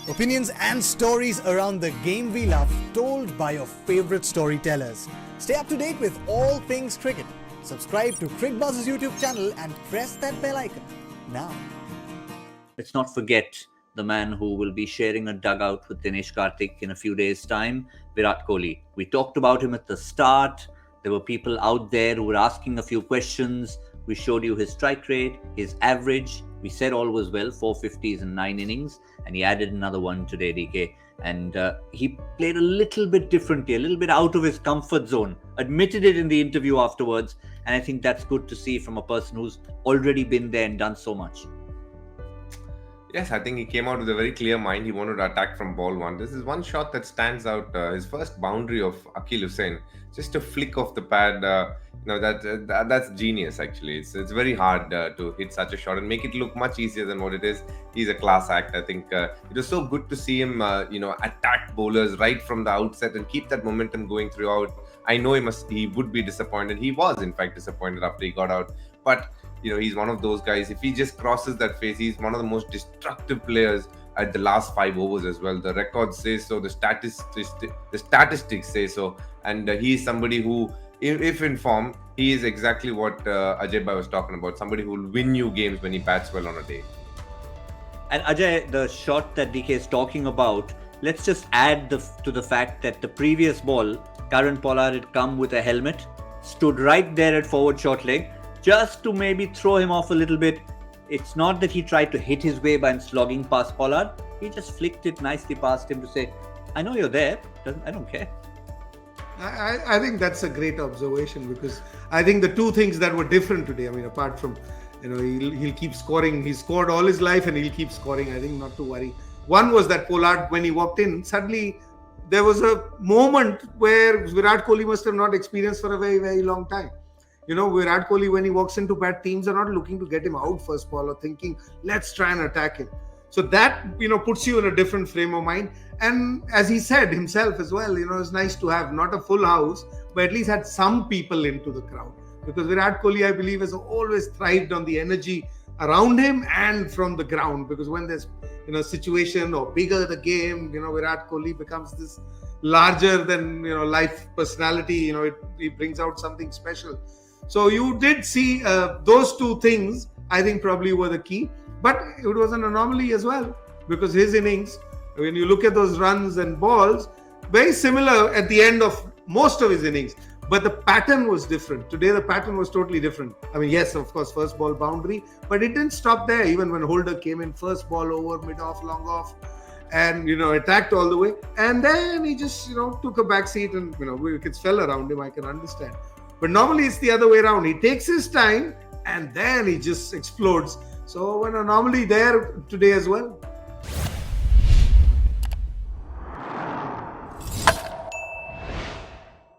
Opinions and stories around the game we love, told by your favorite storytellers. Stay up to date with all things cricket. Subscribe to Cricbuzz's YouTube channel and press that bell icon now. Let's not forget the man who will be sharing a dugout with Dinesh Karthik in a few days' time, Virat Kohli. We talked about him at the start. There were people out there who were asking a few questions. We showed you his strike rate, his average. We said all was well, 450s in 9 innings, and he added another one today, DK. And he played a little bit differently, a little bit out of his comfort zone, admitted it in the interview afterwards. And I think that's good to see from a person who's already been there and done so much. Yes, I think he came out with a very clear mind. He wanted to attack from ball one. This is one shot that stands out. His first boundary of Akil Hussain, just a flick of the pad. That's genius. Actually, it's very hard to hit such a shot and make it look much easier than what it is. He's a class act. I think it was so good to see him, attack bowlers right from the outset and keep that momentum going throughout. I know he would be disappointed. He was, in fact, disappointed after he got out, but. He's one of those guys. If he just crosses that phase, he's one of the most destructive players at the last 5 overs as well. The records say so. The statistics say so. And he's somebody who, if in form, he is exactly what Ajay Bhai was talking about. Somebody who will win you games when he bats well on a day. And Ajay, the shot that DK is talking about, let's just add to the fact that the previous ball, Karan Pollard had come with a helmet, stood right there at forward short leg, just to maybe throw him off a little bit. It's not that he tried to hit his way by slogging past Pollard. He just flicked it nicely past him to say, I know you're there. I don't care. I think that's a great observation, because I think the two things that were different today, apart from, he'll keep scoring. He scored all his life and he'll keep scoring. I think not to worry. One was that Pollard, when he walked in, suddenly there was a moment where Virat Kohli must have not experienced for a very, very long time. Virat Kohli, when he walks into bat, teams are not looking to get him out first ball or thinking, let's try and attack him. So that, puts you in a different frame of mind. And as he said himself as well, it's nice to have not a full house, but at least had some people into the crowd. Because Virat Kohli, I believe, has always thrived on the energy around him and from the ground. Because when there's, situation or bigger the game, Virat Kohli becomes this larger than, life personality. He brings out something special. So you did see those two things, I think probably were the key. But it was an anomaly as well, because his innings, when you look at those runs and balls, very similar at the end of most of his innings. But the pattern was different. Today, the pattern was totally different. Yes, of course, first ball boundary, but it didn't stop there. Even when Holder came in, first ball over, mid-off, long off, and, attacked all the way. And then he just, took a back seat and, wickets fell around him, I can understand. But normally it's the other way around. He takes his time and then he just explodes. So an anomaly there today as well.